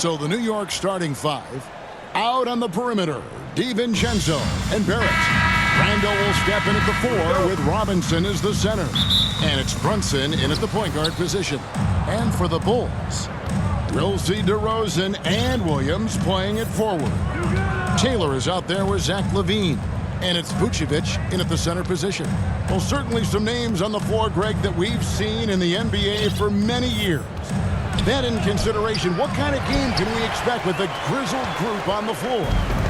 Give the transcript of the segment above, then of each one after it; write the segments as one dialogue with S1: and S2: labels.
S1: So the New York starting five. Out on the perimeter, DiVincenzo and Barrett. Randall will step in at the 4 with Robinson as the center. And it's Brunson in at the point guard position. And for the Bulls, we'll see DeRozan and Williams playing at forward. Taylor is out there with Zach LaVine. And it's Vucevic in at the center position. Well, certainly some names on the floor, Greg, that we've seen in the NBA for many years. That in consideration, what kind of game can we expect with the grizzled group on the floor?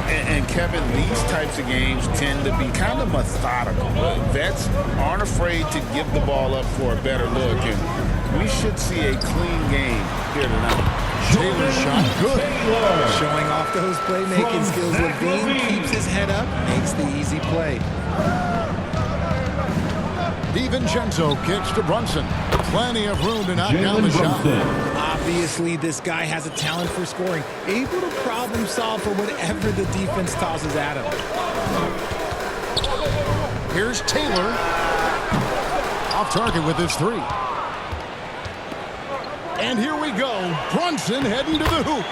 S2: And Kevin, these types of games tend to be kind of methodical. Vets aren't afraid to give the ball up for a better look, and we should see a clean game here tonight.
S1: Taylor shot good.
S3: Showing off those playmaking skills. LaVine keeps his head up, makes the easy play.
S1: DiVincenzo kicks to Brunson. Plenty of room to knock down the shot.
S3: Obviously, this guy has a talent for scoring. Able to problem solve for whatever the defense tosses at him.
S1: Here's Taylor. Off target with his 3. And here we go. Brunson heading to the hoop.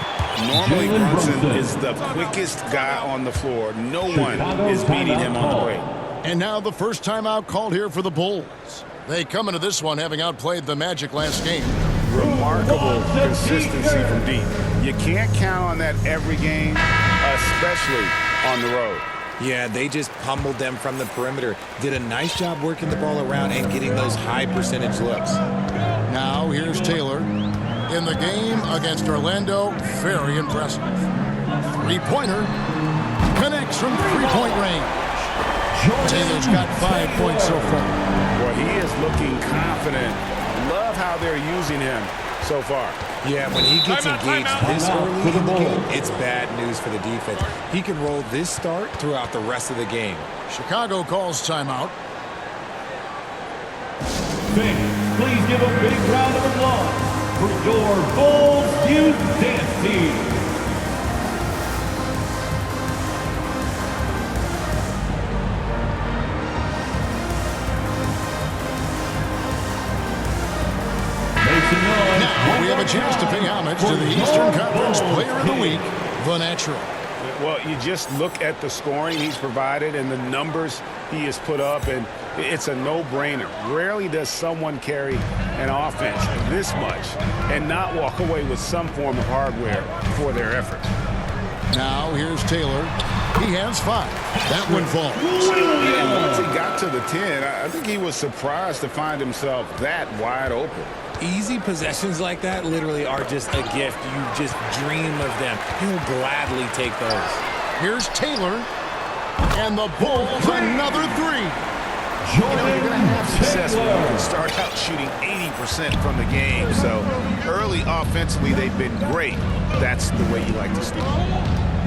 S2: Normally, Brunson is the quickest guy on the floor. No one is beating him on the break.
S1: And now the first timeout called here for the Bulls. They come into this one having outplayed the Magic last game.
S2: Remarkable consistency from deep. You can't count on that every game, especially on the road.
S3: Yeah, they just pummeled them from the perimeter. Did a nice job working the ball around and getting those high percentage looks.
S1: Now here's Taylor. In the game against Orlando, very impressive. Three-pointer. Connects from three-point range. Taylor's got 5 points so far.
S2: Well, he is looking confident. Love how they're using him so far.
S3: Yeah, when he gets engaged this early in the game, it's bad news for the defense. He can roll this start throughout the rest of the game.
S1: Chicago calls timeout.
S4: Fans, please give a big round of applause for your Bulls Youth Dance Team.
S1: Now we have a chance to pay homage to the Eastern Conference Player of the Week, the Natural.
S2: Well, you just look at the scoring he's provided and the numbers he has put up, and it's a no-brainer. Rarely does someone carry an offense this much and not walk away with some form of hardware for their effort.
S1: Now here's Taylor. He has 5. That one falls.
S2: And once he got to the 10, I think he was surprised to find himself that wide open.
S3: Easy possessions like that literally are just a gift. You just dream of them. He'll gladly take those.
S1: Here's Taylor. And the Bulls another 3.
S2: You know, you're going to have success when you can start out shooting 80% from the game. So early offensively, they've been great. That's the way you like to start.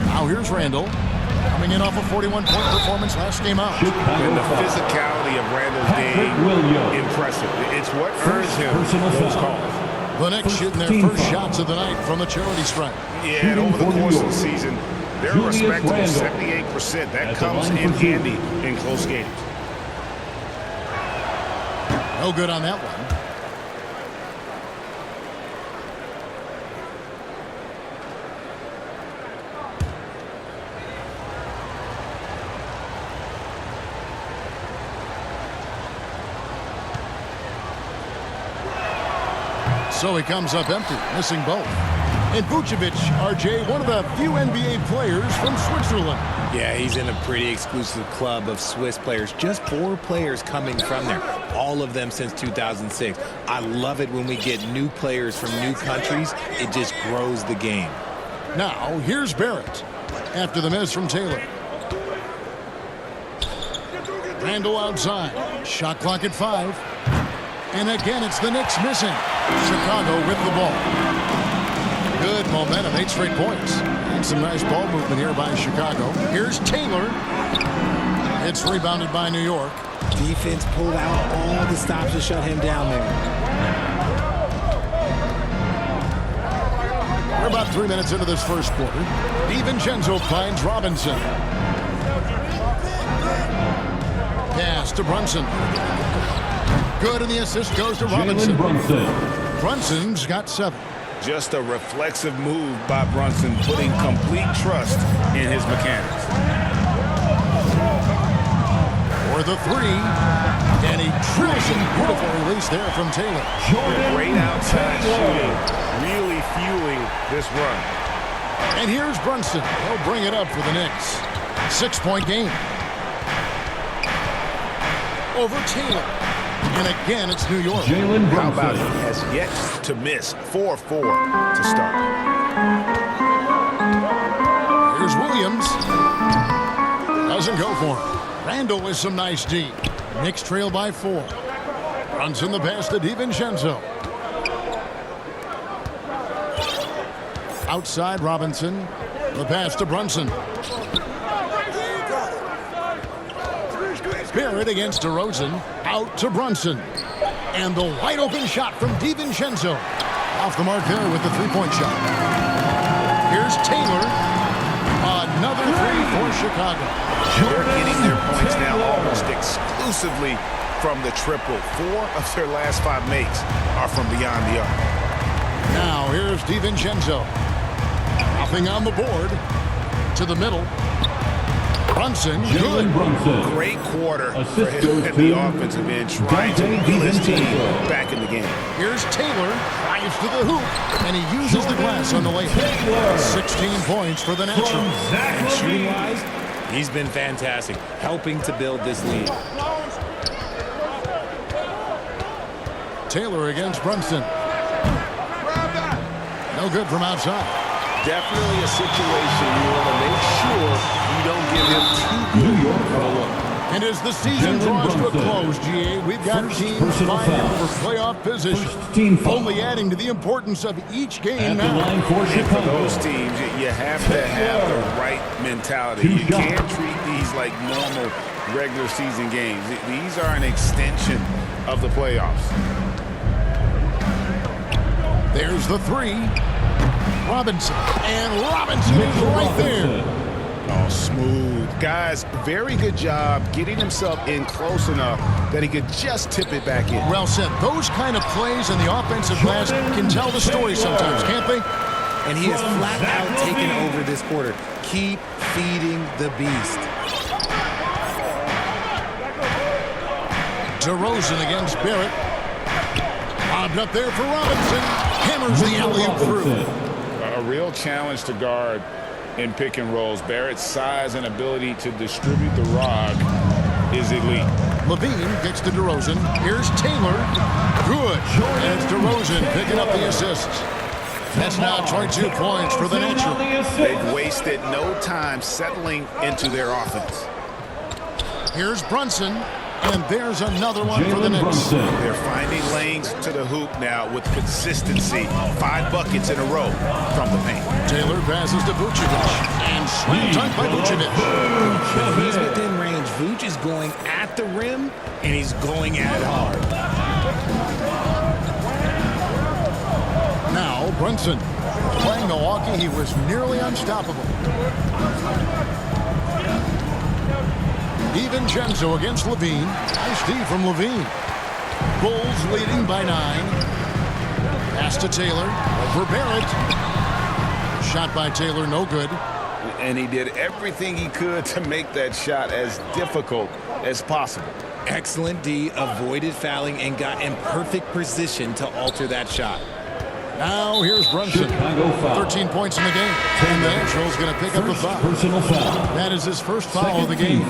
S1: Now here's Randall. Coming in off a 41-point performance last game out.
S2: And the physicality of Randall's game, impressive. It's what earns him those calls.
S1: The Knicks shooting their first shots of the night from the charity stripe.
S2: Yeah, and over the course of the season, they're a respectable 78%. That comes in handy in close games.
S1: No good on that one. So he comes up empty, missing both. And Vucevic, RJ, one of the few NBA players from Switzerland.
S3: Yeah, he's in a pretty exclusive club of Swiss players. Just 4 players coming from there, all of them since 2006. I love it when we get new players from new countries. It just grows the game.
S1: Now, here's Barrett after the miss from Taylor. Randall outside. Shot clock at 5. And again, it's the Knicks missing. Chicago with the ball. Good momentum, 8 straight points. And some nice ball movement here by Chicago. Here's Taylor. It's rebounded by New York.
S3: Defense pulled out all the stops to shut him down there.
S1: We're about 3 minutes into this first quarter. DiVincenzo finds Robinson. Pass to Brunson. Good, and the assist goes to Robinson. Brunson's got 7.
S2: Just a reflexive move by Brunson, putting complete trust in his mechanics.
S1: For the three, and he drills it. Beautiful release there from Taylor.
S2: Great outside shooting, really fueling this run.
S1: And here's Brunson. He'll bring it up for the Knicks. 6-point game. Over Taylor. And again, it's New York.
S2: How about he has yet to miss 4-4 to start.
S1: Here's Williams. Doesn't go for him. Randall with some nice D. Knicks trail by 4. Brunson the pass to DiVincenzo. Outside Robinson. The pass to Brunson. Barrett against DeRozan. Out to Brunson. And the wide open shot from DiVincenzo. Off the mark there with the three-point shot. Here's Taylor. Another three for Chicago.
S2: They're getting their points now almost exclusively from the triple. 4 of their last 5 makes are from beyond the arc.
S1: Now here's DiVincenzo. Nothing on the board. To the middle. Brunson. Good.
S2: Great quarter for him at the offensive end, trying to get his team back in the game.
S1: Here's Taylor. Drives to the hoop. And he uses the glass on the layup. 16 points for the natural.
S3: And shooting-wise, he's been fantastic, helping to build this lead.
S1: Taylor against Brunson. No good from outside.
S2: Definitely a situation you want to make sure you don't give him too good of a look.
S1: And as the season draws to a close, GA, we've got teams vying for playoff position. Only adding to the importance of each game now.
S2: And for those teams, you have to have the right mentality. You can't treat these like normal regular season games. These are an extension of the playoffs.
S1: There's the three. Robinson. And Robinson is right there.
S2: Oh, smooth. Guys, very good job getting himself in close enough that he could just tip it back in.
S1: Well said. Those kind of plays in the offensive glass can tell the story sometimes, can't they?
S3: And he has flat out taken over this quarter. Keep feeding the beast.
S1: DeRozan against Barrett. Bobbed up there for Robinson. Hammers the alley-oop through.
S2: A real challenge to guard in pick and rolls. Barrett's size and ability to distribute the rock is elite.
S1: Levine gets to DeRozan. Here's Taylor. Good. And it's DeRozan picking up the assists. That's now 22 points for the natural.
S2: They've wasted no time settling into their offense.
S1: Here's Brunson. And there's another one for the Knicks.
S2: They're finding lanes to the hoop now with consistency. 5 buckets in a row from the paint.
S1: Taylor passes to Vucevic. And slam dunk by Vucevic.
S3: When he's within range, Vuce is going at the rim, and he's going at it hard.
S1: Now Brunson. Playing Milwaukee, he was nearly unstoppable. DiVincenzo against Levine. Nice D from Levine. Bulls leading by 9. Pass to Taylor. Over Barrett. Shot by Taylor, no good.
S2: And he did everything he could to make that shot as difficult as possible.
S3: Excellent D, avoided fouling, and got in perfect position to alter that shot.
S1: Now here's Brunson. 13 points in the game. And the Natural's going to pick up the foul.
S4: Personal foul.
S1: That is his first foul of the game.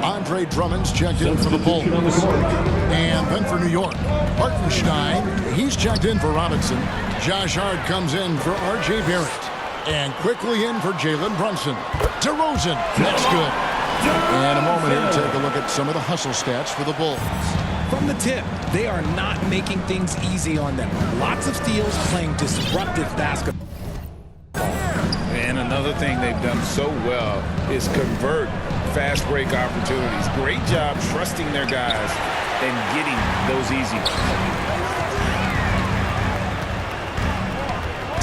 S1: Andre Drummond's checked in for the Bulls. And then for New York, Hartenstein, he's checked in for Robinson. Josh Hart comes in for R.J. Barrett. And quickly in for Jalen Brunson. DeRozan, that's good. In a moment here, take a look at some of the hustle stats for the Bulls.
S3: From the tip, they are not making things easy on them. Lots of steals, playing disruptive basketball.
S2: And another thing they've done so well is convert fast break opportunities. Great job trusting their guys and getting those easy ones.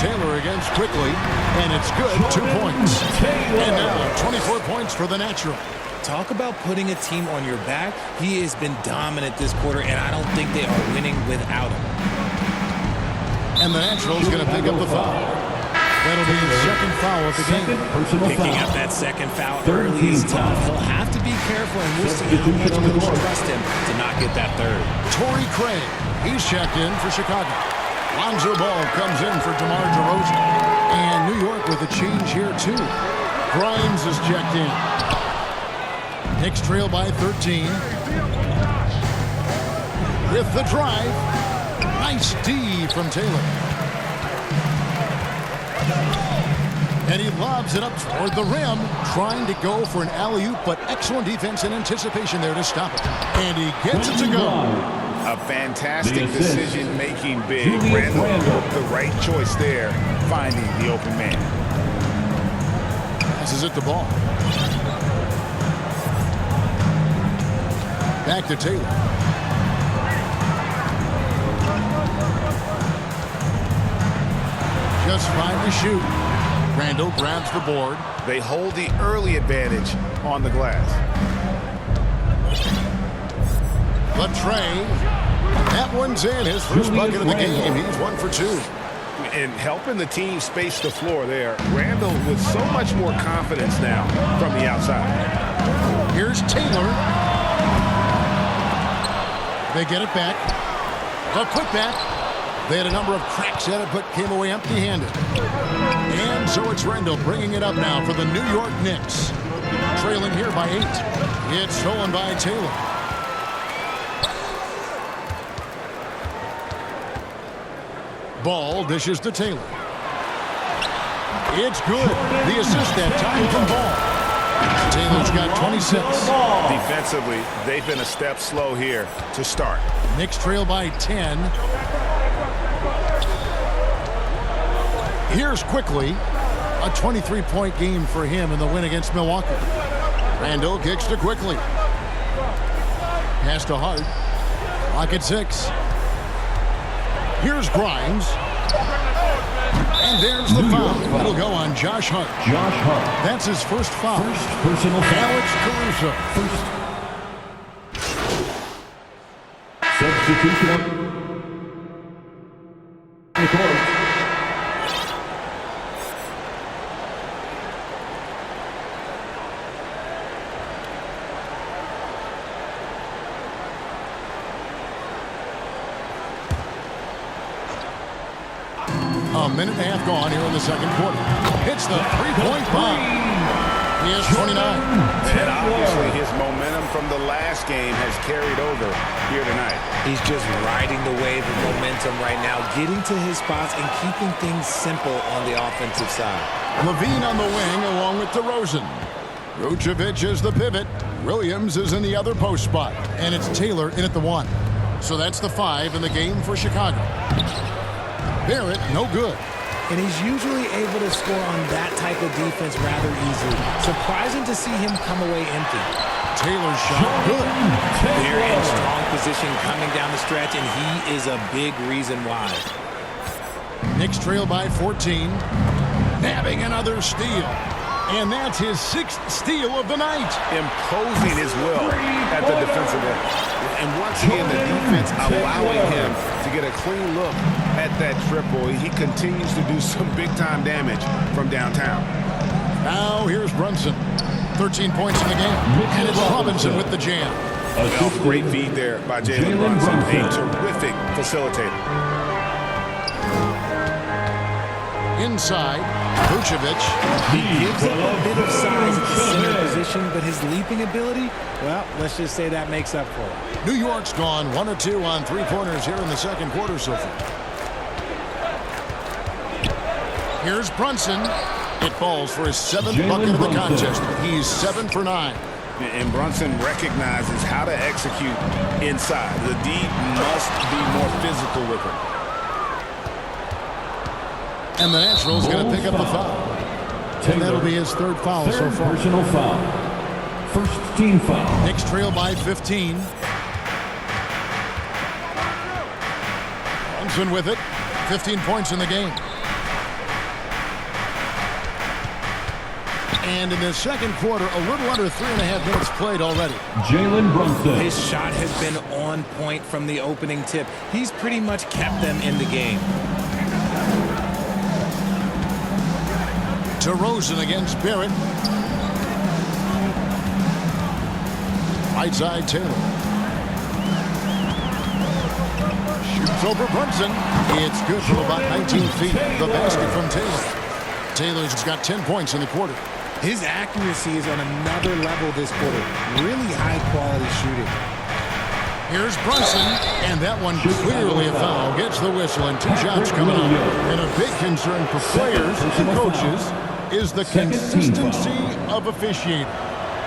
S1: Taylor against quickly, and it's good, 2 points. And now 24 points for the Natural.
S3: Talk about putting a team on your back. He has been dominant this quarter, and I don't think they are winning without him.
S1: And the Nationals going to pick up the foul. That'll be his second foul of the game.
S3: Picking up that second foul early is tough. He'll have to be careful, and we'll see how much coaches trust him to not get that third.
S1: Torrey Craig, he's checked in for Chicago. Lonzo Ball comes in for DeMar DeRozan. And New York with a change here, too. Grimes is checked in. Knicks trail by 13. With the drive. Nice D from Taylor. And he lobs it up toward the rim, trying to go for an alley-oop, but excellent defense and anticipation there to stop it. And he gets it to go.
S2: A fantastic decision-making big. Randall, the right choice there, finding the open man.
S1: Passes it the ball. Back to Taylor. Just 5 to shoot. Randall grabs the board.
S2: They hold the early advantage on the glass.
S1: Latrey. That one's in. His first bucket of the game. He's 1 for 2.
S2: And helping the team space the floor there. Randall with so much more confidence now from the outside.
S1: Here's Taylor. They get it back. A putback. They had a number of cracks at it, but came away empty-handed. And so it's Randall bringing it up now for the New York Knicks. Trailing here by 8. It's stolen by Taylor. Ball dishes to Taylor. It's good. The assist that time from Ball. Taylor's got 26.
S2: Defensively, they've been a step slow here to start.
S1: Knicks trail by 10. Here's quickly a 23-point game for him in the win against Milwaukee. Randall kicks to Quickly. Pass to Hart. Clock at 6. Here's Grimes. And there's the foul. That'll go on Josh Hart. That's his first foul.
S4: First personal foul.
S1: Alex Caruso.
S4: Substitution on the court.
S1: A minute and a half gone here in the second quarter. Hits the three-point bomb. He has 29.
S2: And obviously his momentum from the last game has carried over here tonight.
S3: He's just riding the wave of momentum right now, getting to his spots and keeping things simple on the offensive side.
S1: Levine on the wing along with DeRozan. Vucevic is the pivot. Williams is in the other post spot. And it's Taylor in at the 1. So that's the 5 in the game for Chicago. Barrett, no good.
S3: And he's usually able to score on that type of defense rather easily. Surprising to see him come away empty.
S1: Taylor's shot, good.
S3: They're in strong position coming down the stretch, and he is a big reason why.
S1: Knicks trail by 14. Nabbing another steal. And that's his 6th steal of the night.
S2: Imposing his will at the defensive end. And once again, the defense allowing him to get a clean look at that triple. He continues to do some big-time damage from downtown.
S1: Now here's Brunson. 13 points in the game. And it's Robinson with the jam.
S2: Well, great feed there by Jalen Brunson. A terrific facilitator.
S1: Inside, Vucevic.
S3: He gives up a bit of size at the center position, but his leaping ability, well, let's just say that makes up for it.
S1: New York's gone 1 of 2 on 3-pointers here in the second quarter so far. Here's Brunson. It falls for his 7th bucket of the contest. He's 7 for 9.
S2: And Brunson recognizes how to execute inside. The D must be more physical with him.
S1: And the Nationals going to pick up the foul. And that'll be his 3rd foul so far.
S4: Personal foul. First team foul.
S1: Knicks trail by 15. Brunson with it. 15 points in the game. And in the second quarter, a little under 3.5 minutes played already.
S4: Jalen Brunson.
S3: His shot has been on point from the opening tip. He's pretty much kept them in the game.
S1: DeRozan against Barrett. Right side, Taylor. Shoots over Brunson. It's good from about 19 feet. The basket from Taylor. Taylor's got 10 points in the quarter.
S3: His accuracy is on another level this quarter. Really high-quality shooting.
S1: Here's Brunson, and that one clearly a foul. Gets the whistle, and 2 shots coming up. And a big concern for players and coaches is the consistency of officiating.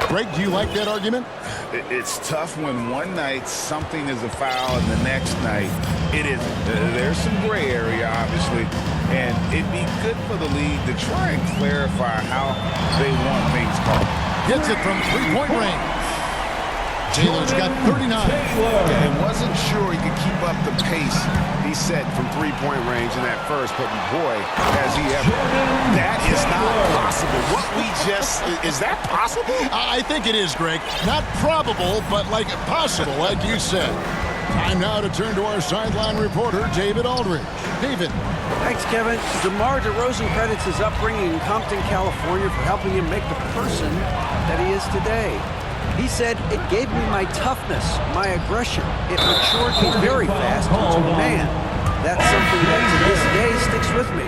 S1: Greg, do you like that argument?
S2: It's tough when one night something is a foul and the next night it isn't. There's some gray area, obviously, and it'd be good for the league to try and clarify how they want things called.
S1: Hits it from three-point range. Taylor's got 39.
S2: And wasn't sure he could keep up the pace he set from three-point range in that first, but boy, has he ever. That is not possible. What we just, is that possible?
S1: I think it is, Greg. Not probable, but like possible, like you said. Time now to turn to our sideline reporter, David Aldridge. David.
S5: Thanks, Kevin. DeMar DeRozan credits his upbringing in Compton, California for helping him make the person that he is today. He said, "It gave me my toughness, my aggression. It matured me very fast into a man. That's something that to this day sticks with me.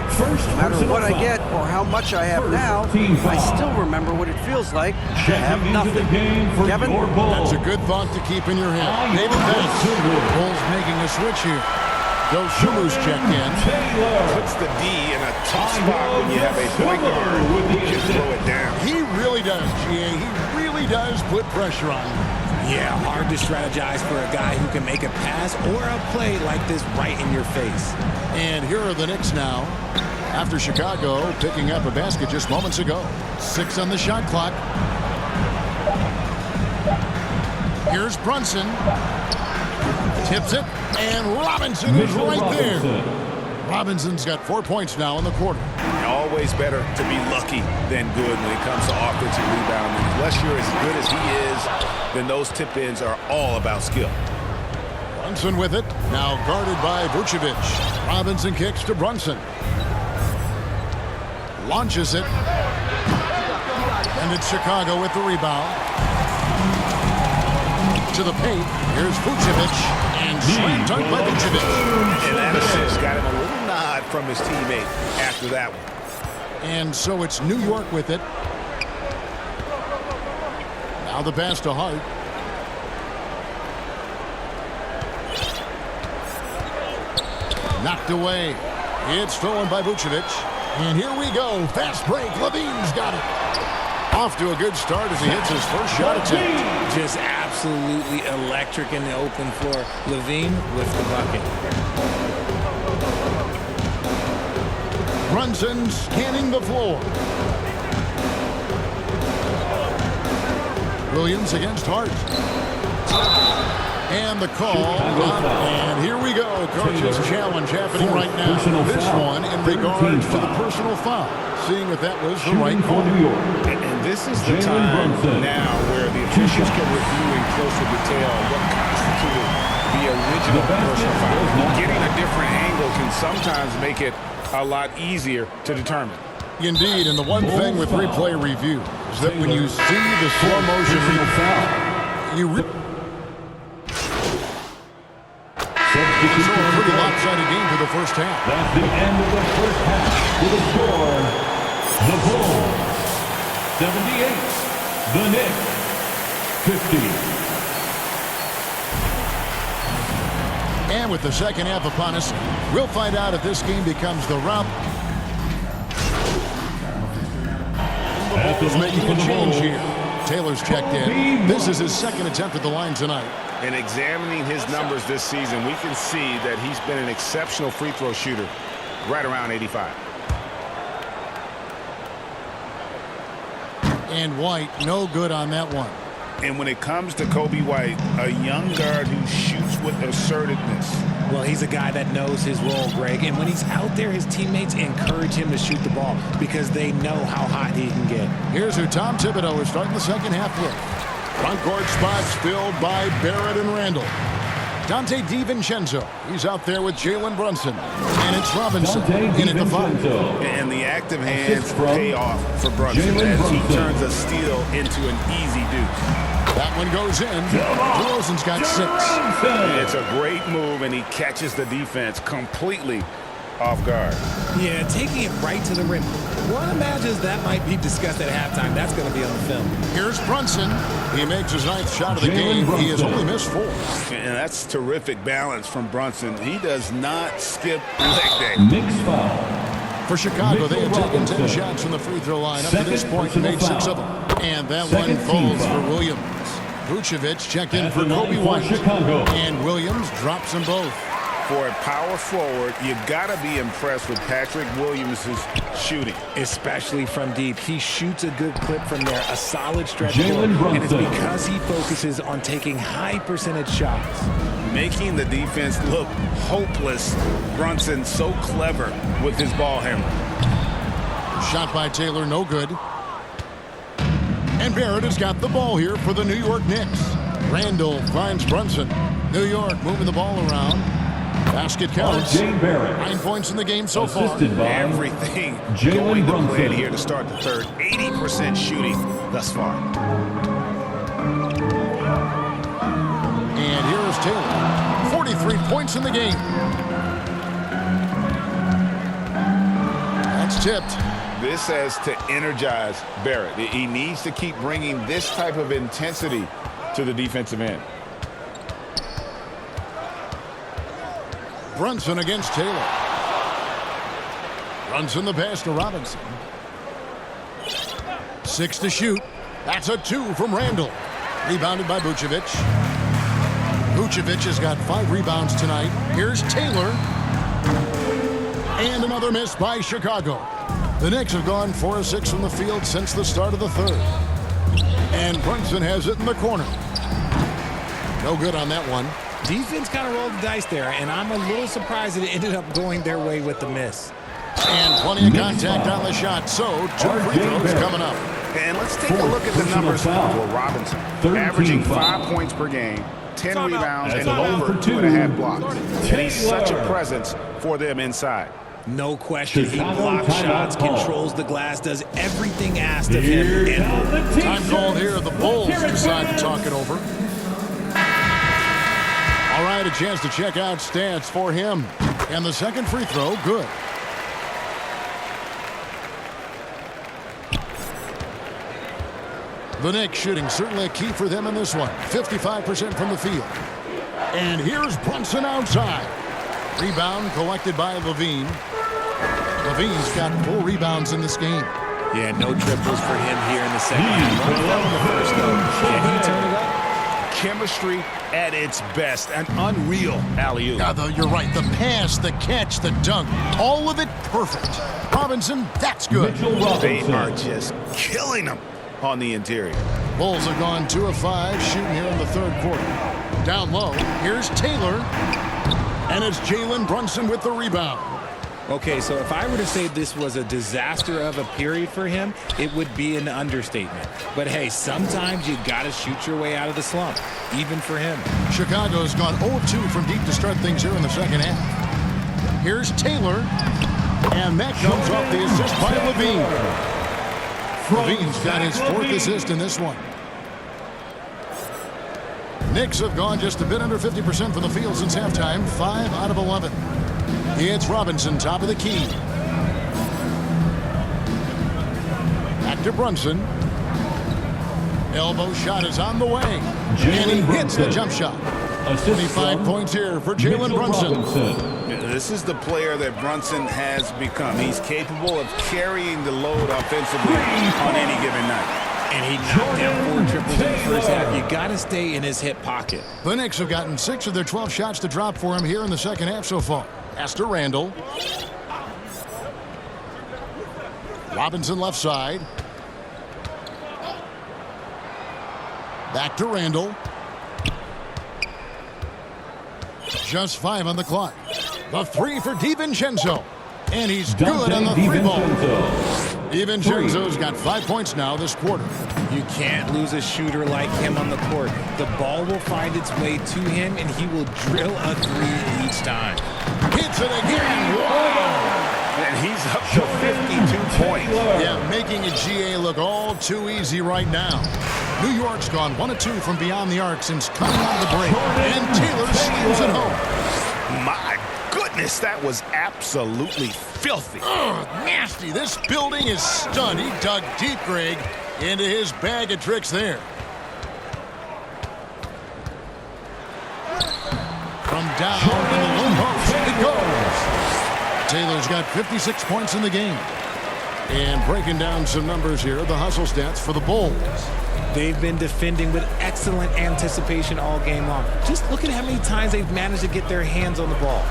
S5: No matter what I get or how much I have now, I still remember what it feels like to have nothing." Kevin?
S1: That's a good thought to keep in your head. David Betts. Bulls making a switch here. Those Shumu's checked in.
S2: Puts the D in a tough spot when you have a point guard who can throw it down.
S1: He really does, GA. He really does put pressure on him.
S3: Yeah, hard to strategize for a guy who can make a pass or a play like this right in your face.
S1: And here are the Knicks now. After Chicago picking up a basket just moments ago. 6 on the shot clock. Here's Brunson. Tips it, and Robinson is right there. Robinson's got 4 points now in the quarter.
S2: Always better to be lucky than good when it comes to offensive rebounding. Unless you're as good as he is, then those tip-ins are all about skill.
S1: Brunson with it, now guarded by Vucevic. Robinson kicks to Brunson. Launches it. And it's Chicago with the rebound. To the paint, here's Vucevic. And slam dunk by Vucevic.
S2: And that assist got him a little nod from his teammate after that one.
S1: And so it's New York with it. Now the pass to Hart. Knocked away. It's stolen by Vucevic. And here we go. Fast break. Levine's got it. Off to a good start as he hits his first shot attempt.
S3: Just absolutely electric in the open floor. Levine with the bucket.
S1: Brunson scanning the floor. Williams against Hart. And the call. And here we go. Coach's challenge happening right now. This one in regards to the personal foul. Seeing if that was the right call.
S2: And this is the time now where the officials can review in closer detail what constituted the original personal foul. Getting a different angle can sometimes make it a lot easier to determine.
S1: Indeed, and the one thing with replay review is that when you see the slow motion replay, you so a pretty lopsided game for the first half.
S4: That's the end of the first half with a score. The Bulls 78, the Knicks 50.
S1: And with the second half upon us, we'll find out if this game becomes the rout. The Bulls making a change here. Taylor's checked in. This is his second attempt at the line tonight.
S2: And examining his numbers this season, we can see that he's been an exceptional free throw shooter, right around 85.
S1: And White, no good on that one.
S2: And when it comes to Kobe White, a young guard who shoots with assertiveness.
S3: Well, he's a guy that knows his role, Greg. And when he's out there, his teammates encourage him to shoot the ball because they know how hot he can get.
S1: Here's who Tom Thibodeau is starting the second half with. Front court spots filled by Barrett and Randall. Dante DiVincenzo. He's out there with Jalen Brunson. And it's Robinson in at the 5.
S2: And the active hands pay off for Brunson as he turns a steal into an easy deuce.
S1: That one goes in. DeRozan's got 6.
S2: It's a great move, and he catches the defense completely off guard.
S3: Yeah, taking it right to the rim. One imagines that might be discussed at halftime. That's going to be on the film.
S1: Here's Brunson. He makes his 9th shot of the game. He has only missed 4.
S2: And that's terrific balance from Brunson. He does not skip leg day.
S4: Knicks foul.
S1: For Chicago, they have taken 10 shots from the free throw line up to this point and made 6 of them. And that one falls for Williams. Vucevic checked in for Kobe White. And Williams drops them both.
S2: For a power forward, you got to be impressed with Patrick Williams' shooting.
S3: Especially from deep. He shoots a good clip from there, a solid stretch.
S4: Jalen
S3: And it's
S4: Brunson.
S3: because he focuses on taking high percentage shots.
S2: Making the defense look hopeless. Brunson so clever with his ball handling.
S1: Shot by Taylor, no good. And Barrett has got the ball here for the New York Knicks. Randall finds Brunson. New York moving the ball around. Basket counts.
S4: R.J. Barrett.
S1: 9 points in the game so far.
S4: Assisted by
S2: Everything
S4: Jalen
S2: going to plan
S4: Brunson.
S2: here to start the third. 80% shooting thus far.
S1: And here's Taylor. 43 points in the game. That's tipped.
S2: This has to energize Barrett. He needs to keep bringing this type of intensity to the defensive end.
S1: Brunson against Taylor. Brunson the pass to Robinson. 6 to shoot. That's a 2 from Randall. Rebounded by Vucevic. Vucevic has got 5 rebounds tonight. Here's Taylor. And another miss by Chicago. The Knicks have gone 4 of 6 from the field since the start of the third. And Brunson has it in the corner. No good on that one.
S3: Defense kind of rolled the dice there, and I'm a little surprised that it ended up going their way with the miss.
S1: And plenty of contact on the shot, so 2 free throws coming up.
S2: And let's take a look at the numbers for Robinson.
S4: 13
S2: Averaging
S4: fouls.
S2: 5 points per game, 10 rebounds,
S4: That's
S2: and
S4: a
S2: over
S4: for 2.
S2: 2.5 blocks. And he's such a
S4: Taylor.
S2: presence for them inside.
S3: No question. He
S4: Chicago
S3: blocks
S4: timeout
S3: shots,
S4: call.
S3: controls the glass, does everything asked of him.
S4: Here
S3: And
S4: come the T-shirts.
S1: Time called here. The Bulls decide to talk it over. All right, a chance to check out stats for him. And the second free throw, good. The Knicks shooting certainly a key for them in this one. 55% from the field. And here's Brunson outside. Rebound collected by Levine. Levine's got 4 rebounds in this game.
S3: yeah, no triples for him here in the second half. One fell in the first, though. Can he turn it up?
S2: Chemistry at its best. An unreal alley-oop.
S1: Yeah, though, you're right. The pass, the catch, the dunk, all of it perfect. Robinson, that's good.
S4: Mitchell
S2: They
S4: Robinson.
S2: are just killing them on the interior.
S1: Bulls have gone 2 of 5 shooting here in the third quarter. Down low, here's Taylor. And it's Jalen Brunson with the rebound.
S3: Okay, so if I were to say this was a disaster of a period for him, it would be an understatement. But hey, sometimes you got to shoot your way out of the slump, even for him.
S1: Chicago's gone 0 of 2 from deep to start things here in the second half. Here's Taylor. And that comes off the assist by Levine. Levine's got his 4th assist in this one. Knicks have gone just a bit under 50% from the field since halftime. 5 out of 11. It's Robinson, top of the key. Back to Brunson. Elbow shot is on the way. And he hits the jump shot. 25 points here for Jalen Brunson.
S2: This is the player that Brunson has become. He's capable of carrying the load offensively on any given night.
S3: And he knocked down 4 triples in the first half. You got to stay in his hip pocket.
S1: The Knicks have gotten 6 of their 12 shots to drop for him here in the second half so far. Pass to Randall. Robinson left side. Back to Randall. Just 5 on the clock. The 3 for DiVincenzo. And he's good on the 3 ball. DiVincenzo's got 5 points now this quarter.
S3: You can't lose a shooter like him on the court. The ball will find its way to him, and he will drill a three each time.
S1: Hits it again. Wow!
S2: And he's up to 52 points.
S1: Yeah, making a GA look all too easy right now. New York's gone 1 of 2 from beyond the arc since coming out of the break. And Taylor slams it home.
S2: My goodness, that was absolutely filthy.
S1: Ugh, nasty. This building is stunned. He dug deep, Greg, into his bag of tricks there. From down in the low post, it goes. Taylor's got 56 points in the game. And breaking down some numbers here, the hustle stats for the Bulls.
S3: They've been defending with excellent anticipation all game long. Just look at how many times they've managed to get their hands on the ball.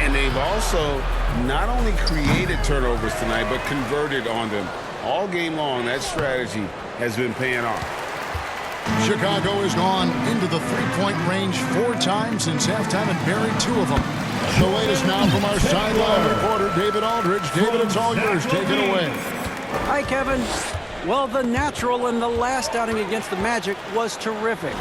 S2: And they've also not only created turnovers tonight, but converted on them. All game long, that strategy has been paying off.
S1: Chicago has gone into the three-point range 4 times since halftime and buried 2 of them. The latest now from our sideline reporter, David Aldridge. David, it's all yours. Take it away.
S5: Hi, Kevin. Well, the natural in the last outing against the Magic was terrific.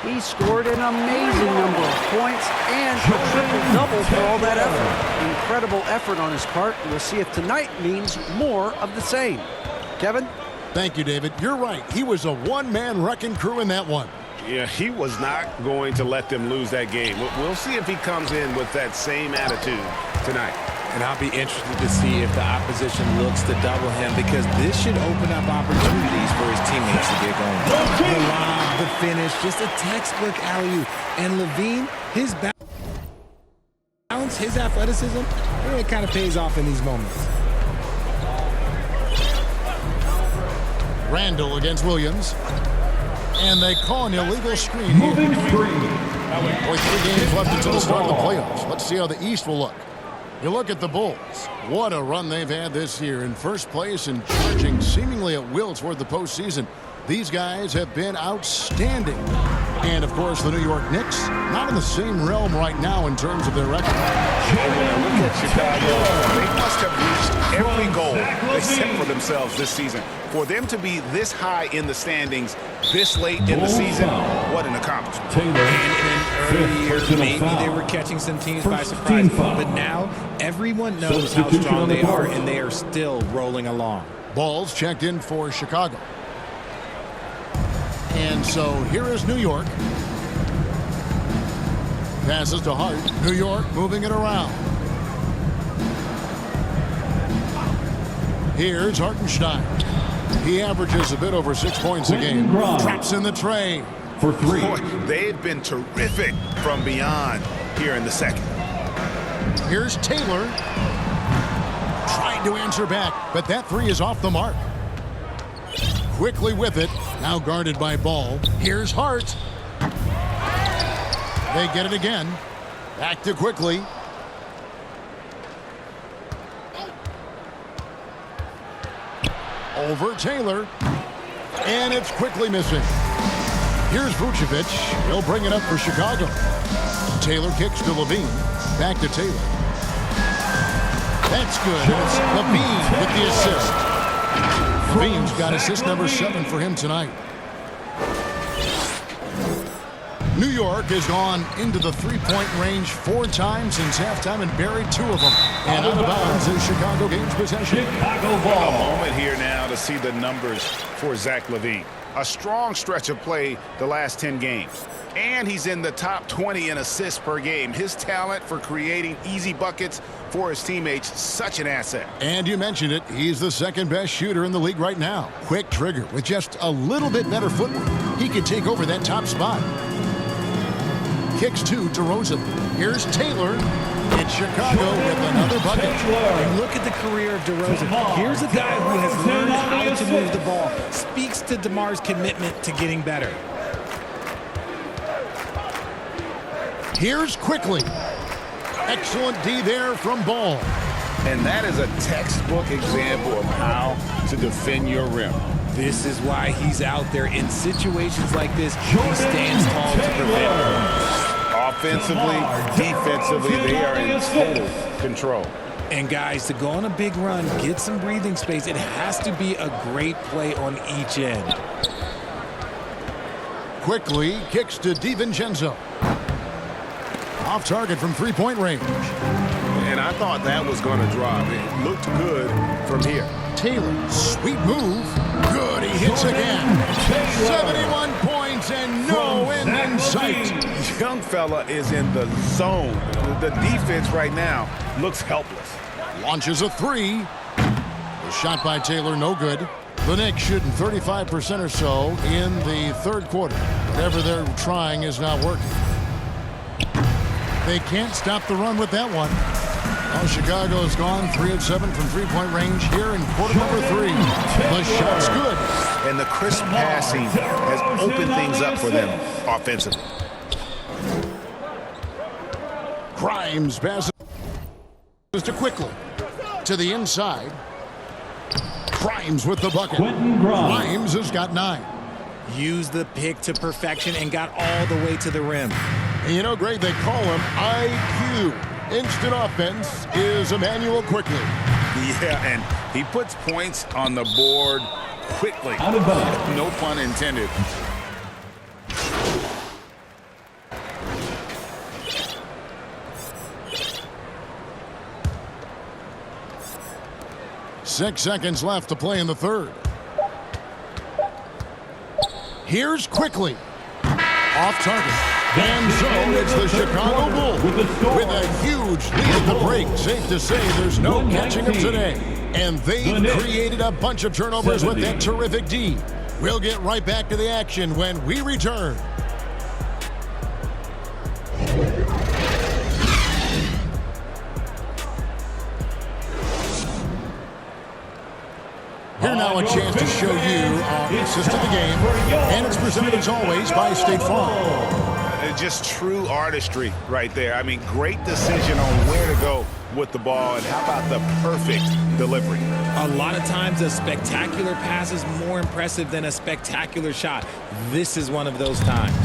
S5: He scored an amazing number of points and a triple-double for all that effort. Incredible effort on his part. We'll see if tonight means more of the same. Kevin?
S1: Thank you, David. You're right. He was a one-man wrecking crew in that one.
S2: Yeah, he was not going to let them lose that game. We'll see if he comes in with that same attitude tonight.
S3: And I'll be interested to see if the opposition looks to double him, because this should open up opportunities for his teammates to get going. The lob, the finish, just a textbook alley-oop. And Levine, his balance, his athleticism, it kind of pays off in these moments.
S1: Randall against Williams. And they call an illegal screen here.
S4: Moving screen.
S1: Boy, 3 games left until the start of the playoffs. Let's see how the East will look. You look at the Bulls. What a run they've had this year. In first place and charging seemingly at will toward the postseason. These guys have been outstanding. And, of course, the New York Knicks, not in the same realm right now in terms of their record.
S2: Look at Chicago. They must have reached every goal they set for themselves this season. For them to be this high in the standings this late in the season, what an accomplishment.
S3: And in an early years, maybe they were catching some teams by surprise. But now, everyone knows how strong they are, and they are still rolling along.
S1: Balls checked in for Chicago. And so here is New York. Passes to Hart. New York moving it around. Here's Hartenstein. He averages a bit over 6 points a game. Traps in the tray.
S4: For 3.
S2: Boy, they've been terrific from beyond here in the second.
S1: Here's Taylor. Trying to answer back, but that 3 is off the mark. Quickly with it. Now guarded by Ball. Here's Hart. They get it again. Back to Quickly. Over Taylor. And it's Quickly missing. Here's Vucevic. He'll bring it up for Chicago. Taylor kicks to Levine. Back to Taylor. That's good. And it's Levine with the assist. Levine's got assist number 7 for him tonight. New York has gone into the three-point range 4 times since halftime and buried 2 of them. And out of bounds is Chicago gains possession.
S4: Chicago ball.
S2: A moment here now to see the numbers for Zach LaVine. A strong stretch of play the last 10 games. And he's in the top 20 in assists per game. His talent for creating easy buckets for his teammates, such an asset.
S1: And you mentioned it, he's the second best shooter in the league right now. Quick trigger with just a little bit better footwork. He could take over that top spot. Kicks to DeRozan. Here's Taylor. It's Chicago with another bucket.
S3: And look at the career of DeRozan. Here's a guy who has learned how to move the ball. Speaks to DeMar's commitment to getting better.
S1: Here's Quickly. Excellent D there from Ball.
S2: And that is a textbook example of how to defend your rim.
S3: This is why he's out there in situations like this. He stands tall to prevent points.
S2: Offensively, defensively, they are in total control.
S3: And guys, to go on a big run, get some breathing space, it has to be a great play on each end.
S1: Quickly kicks to DiVincenzo. Off target from three-point range.
S2: And I thought that was going to drop. It looked good from here.
S1: Taylor, sweet move. Good, he hits again. 71 points and no end in sight.
S2: Young fella is in the zone. The defense right now looks helpless.
S1: Launches a three. The shot by Taylor, no good. The Knicks shooting 35% or so in the third quarter. Whatever they're trying is not working. They can't stop the run with that one. Well, Chicago's gone 3 of 7 from three-point range here in quarter number 3. The shot's good.
S2: And the crisp passing has opened things up for them offensively.
S1: Grimes passes to Quickly. To the inside. Grimes with the bucket. Grimes has got 9.
S3: Used the pick to perfection and got all the way to the rim.
S1: And you know, Greg, they call him IQ. Instant offense is Emmanuel Quickly.
S2: Yeah, and he puts points on the board quickly. No pun intended.
S1: Six seconds left to play in the third. Here's Quickly. Off target. And so it's the Chicago Bulls with a huge lead at the break. Safe to say there's no catching them today. And they created a bunch of turnovers with that terrific D. We'll get right back to the action when we return. Here now a chance to show you our assist of the game. And it's presented as always by State Farm.
S2: Just true artistry right there. I mean, great decision on where to go with the ball, and how about the perfect delivery?
S3: A lot of times a spectacular pass is more impressive than a spectacular shot. This is one of those times.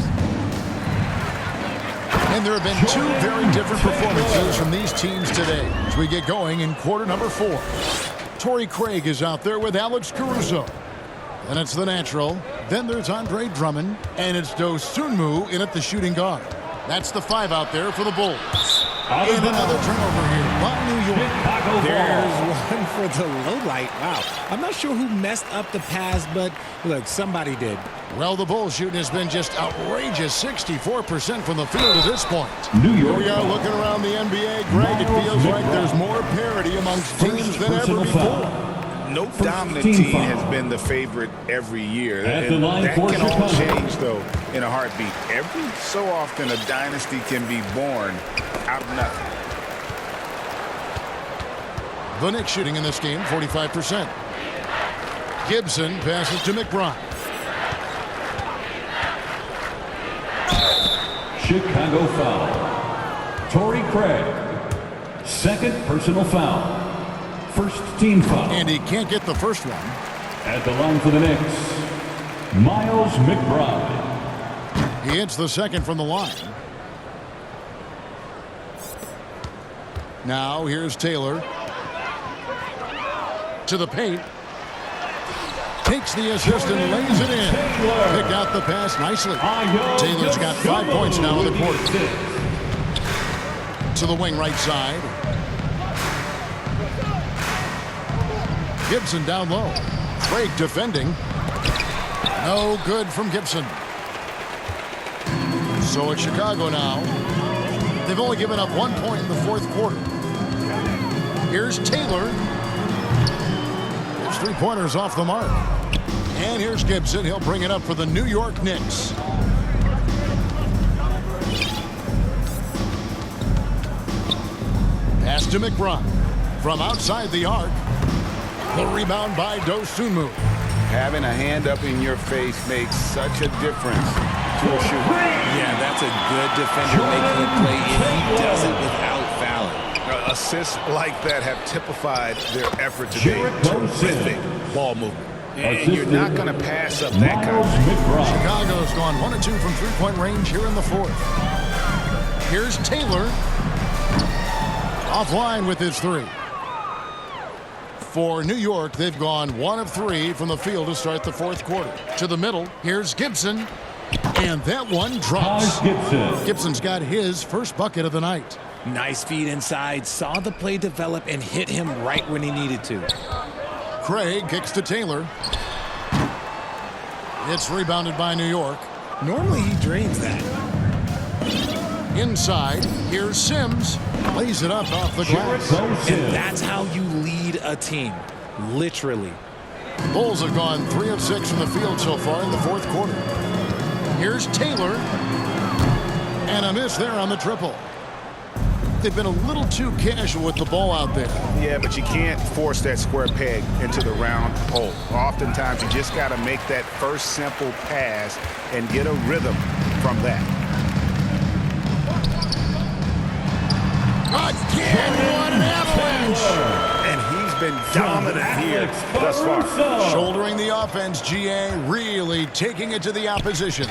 S1: And there have been 2 very different performances from these teams today as we get going in quarter number 4. Torrey Craig is out there with Alex Caruso. And it's the natural. Then there's Andre Drummond. And it's Dosunmu in at the shooting guard. That's the 5 out there for the Bulls. And another turnover here by New York.
S3: There's one for the low light. Wow. I'm not sure who messed up the pass, but look, somebody did.
S1: Well, the Bulls shooting has been just outrageous. 64% from the field at this point.
S4: New York.
S1: We are looking around the NBA. Greg, it feels like there's more parity amongst teams than ever before.
S2: No dominant team has been the favorite every year. And that can all change, though, in a heartbeat. Every so often, a dynasty can be born out of nothing.
S1: The Knicks shooting in this game, 45%. Gibson passes to McBride.
S4: Chicago foul. Torrey Craig. Second personal foul. First team foul.
S1: And he can't get the first one.
S4: At the line for the Knicks, Miles McBride.
S1: He hits the second from the line. Now here's Taylor. To the paint. Takes the assist and lays it in. Picked out the pass nicely. Taylor's got 5 points now in the quarter. To the wing right side. Gibson down low. Craig defending. No good from Gibson. So it's Chicago now. They've only given up 1 point in the fourth quarter. Here's Taylor. His 3-pointers off the mark. And here's Gibson. He'll bring it up for the New York Knicks. Pass to McBride. From outside the arc. The rebound by Dosunmu.
S2: Having a hand up in your face makes such a difference to a shooter.
S3: Yeah, that's a good defender making a play, and he does it without fouling.
S2: Assists like that have typified their effort today. Terrific ball movement. And you're not going to pass up that kind of thing.
S1: Chicago's gone 1 of 2 from three-point range here in the fourth. Here's Taylor. Offline with his 3. For New York, they've gone 1 of 3 from the field to start the fourth quarter. To the middle, here's Gibson. And that one drops. Gibson's got his first bucket of the night.
S3: Nice feed inside, saw the play develop and hit him right when he needed to.
S1: Craig kicks to Taylor. It's rebounded by New York.
S3: Normally he drains that.
S1: Inside, here's Sims. Lays it up off the glass.
S3: And that's how you lead a team, literally.
S1: Bulls have gone 3 of 6 from the field so far in the fourth quarter. Here's Taylor. And a miss there on the triple. They've been a little too casual with the ball out there.
S2: Yeah, but you can't force that square peg into the round hole. Oftentimes, you just got to make that first simple pass and get a rhythm from that.
S1: Again, what an avalanche!
S2: And he's been dominant here thus far.
S1: Shouldering the offense, GA really taking it to the opposition.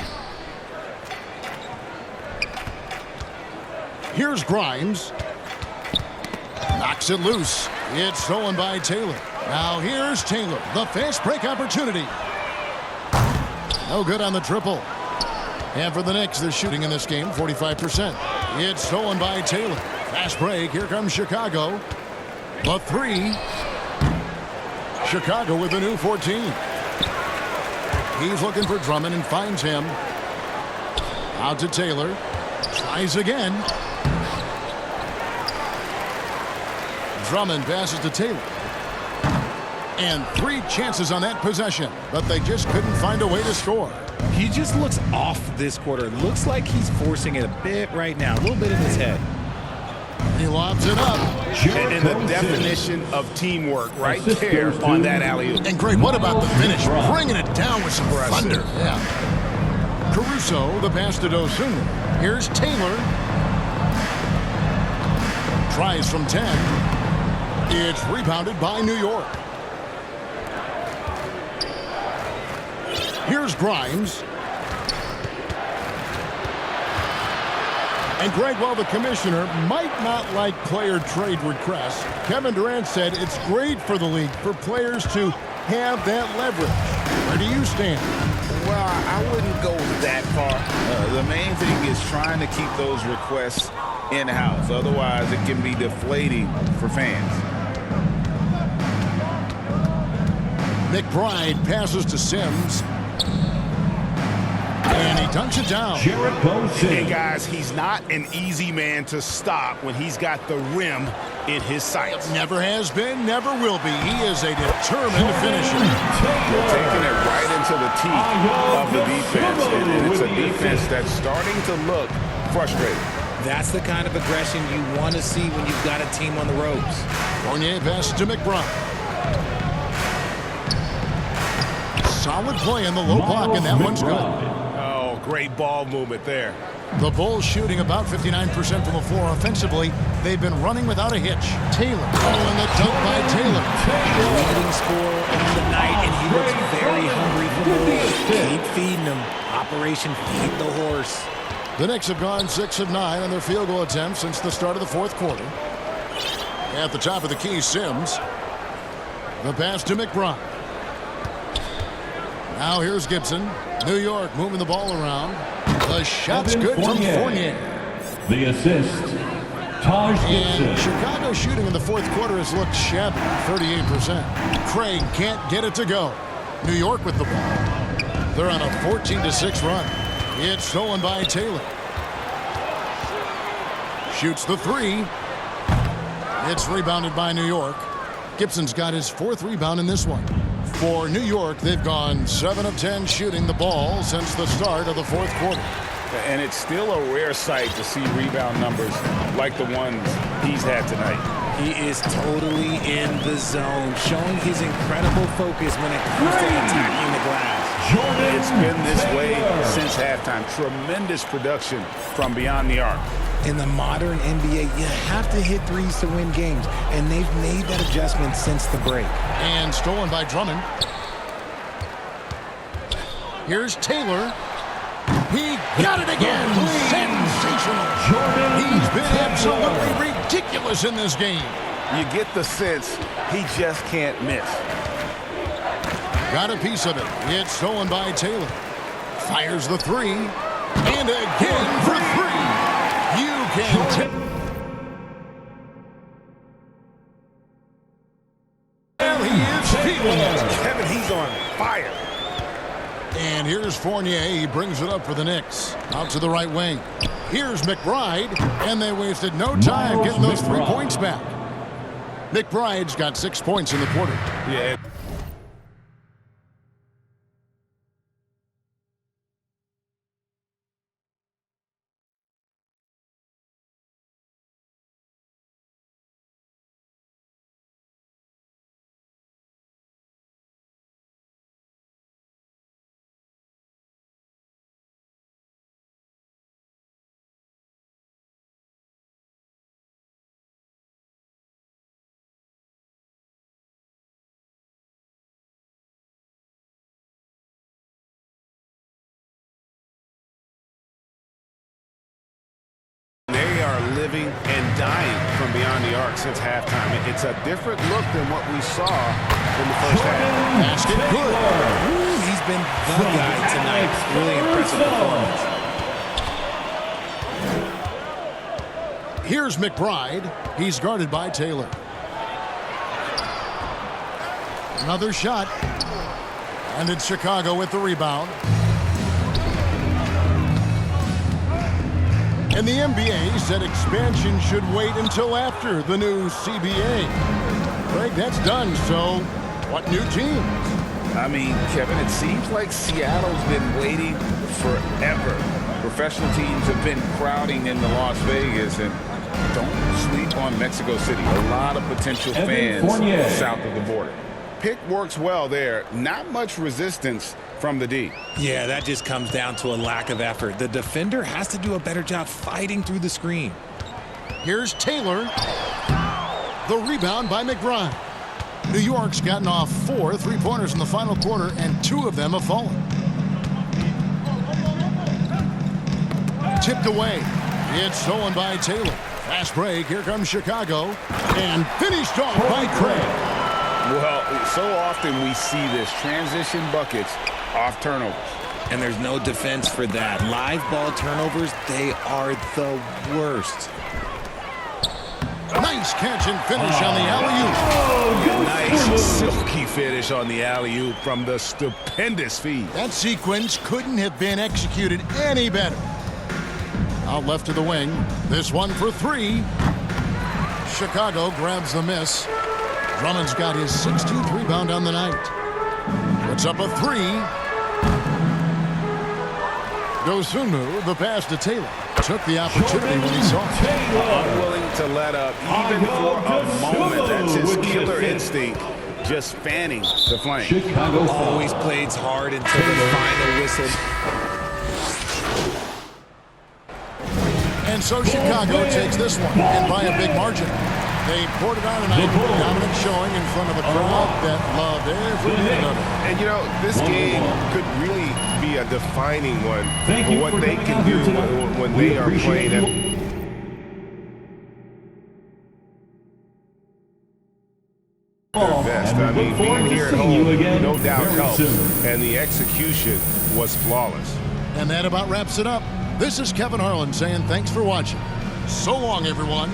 S1: Here's Grimes. Knocks it loose. It's stolen by Taylor. Now here's Taylor. The fast break opportunity. No good on the triple. And for the Knicks, they're shooting in this game 45%. It's stolen by Taylor. Fast break. Here comes Chicago. The 3. Chicago with a new 14. He's looking for Drummond and finds him. Out to Taylor. Tries again. Drummond passes to Taylor. And 3 chances on that possession, but they just couldn't find a way to score.
S3: He just looks off this quarter. Looks like he's forcing it a bit right now, a little bit in his head.
S1: He lobs it up.
S2: And the definition of teamwork right there on that alley-oop.
S1: And great, what about the finish? Bringing it down with some thunder. Yeah. Caruso, the pass to Dosunmu. Here's Taylor. Tries from 10. It's rebounded by New York. Here's Grimes. And Greg, while the commissioner might not like player trade requests, Kevin Durant said it's great for the league for players to have that leverage. Where do you stand?
S6: Well, I wouldn't go that far. The main thing is trying to keep those requests in-house. Otherwise, it can be deflating for fans.
S1: McBride passes to Sims. And he dunks it down.
S2: Hey, guys, he's not an easy man to stop when he's got the rim in his sights.
S1: Never has been, never will be. He is a determined finisher.
S2: Taking it right into the teeth of the defense. And it's a defense that's starting to look frustrated.
S3: That's the kind of aggression you want to see when you've got a team on the ropes.
S1: Fournier passes to McBride. Solid play in the low block, and that one's good.
S2: Oh, great ball movement there.
S1: The Bulls shooting about 59% from the floor offensively. They've been running without a hitch. Taylor. Oh, and the dunk by Taylor.
S3: Leading scorer on the night, and he looks very hungry for more. Keep feeding him. Operation Feed the Horse.
S1: The Knicks have gone 6 of 9 on their field goal attempts since the start of the fourth quarter. At the top of the key, Sims. The pass to McBride. Now here's Gibson. New York moving the ball around. The shot's good from Fournier.
S4: The assist, Taj Gibson.
S1: And Chicago shooting in the fourth quarter has looked shabby, 38%. Craig can't get it to go. New York with the ball. They're on a 14-6 run. It's stolen by Taylor. Shoots the 3. It's rebounded by New York. Gibson's got his 4th rebound in this one. For New York, they've gone 7 of 10 shooting the ball since the start of the fourth quarter.
S2: And it's still a rare sight to see rebound numbers like the ones he's had tonight.
S3: He is totally in the zone, showing his incredible focus when it comes to attacking the glass.
S2: It's been this way since halftime. Tremendous production from beyond the arc.
S3: In the modern NBA, you have to hit threes to win games, and they've made that adjustment since the break.
S1: And stolen by Drummond. Here's Taylor. He got it again. Sensational. He's been absolutely ridiculous in this game.
S2: You get the sense he just can't miss.
S1: Got a piece of it. It's stolen by Taylor. Fires the three. And again for three. You can take. Well, he is feeling it.
S2: Kevin, he's on fire.
S1: And here's Fournier. He brings it up for the Knicks. Out to the right wing. Here's McBride. And they wasted no time getting those 3 points back. McBride's got 6 points in the quarter.
S2: Yeah. They are living and dying from beyond the arc since halftime. It's a different look than what we saw in the first half.
S1: Basket good.
S3: Ooh, he's been the guy tonight. Really impressive performance.
S1: Here's McBride. He's guarded by Taylor. Another shot. And it's Chicago with the rebound. And the NBA said expansion should wait until after the new CBA. Greg, that's done, so what new team?
S6: I mean, Kevin, it seems like Seattle's been waiting forever. Professional teams have been crowding into Las Vegas, and don't sleep on Mexico City. A lot of potential fans south of the border.
S2: Pick works well there. Not much resistance from the D.
S3: Yeah, that just comes down to a lack of effort. The defender has to do a better job fighting through the screen.
S1: Here's Taylor. The rebound by McBride. New York's gotten off 4 3-pointers in the final quarter, and 2 of them have fallen. Tipped away. It's stolen by Taylor. Fast break. Here comes Chicago. And finished off by Craig.
S2: Well, so often we see this. Transition buckets off turnovers.
S3: And there's no defense for that. Live ball turnovers, they are the worst.
S1: Nice catch and finish on the alley-oop.
S2: Nice silky finish on the alley-oop from the stupendous feed.
S1: That sequence couldn't have been executed any better. Out left to the wing. This one for 3. Chicago grabs the miss. Drummond's got his 16th rebound on the night. Puts up a 3. Dosunmu, the pass to Taylor. Took the opportunity when he saw it.
S2: Unwilling to let up, even for a moment. That's his killer instinct, just fanning the flame.
S3: Always plays hard until the final whistle.
S1: And so Chicago takes this one, and by a big margin. They poured it on tonight, dominant showing in front of a crowd that loved every minute of it.
S2: And you know, this game could really be a defining one for what they can do when they are playing at their best. I mean, being here at home, no doubt helps. And the execution was flawless.
S1: And that about wraps it up. This is Kevin Harlan saying thanks for watching. So long, everyone.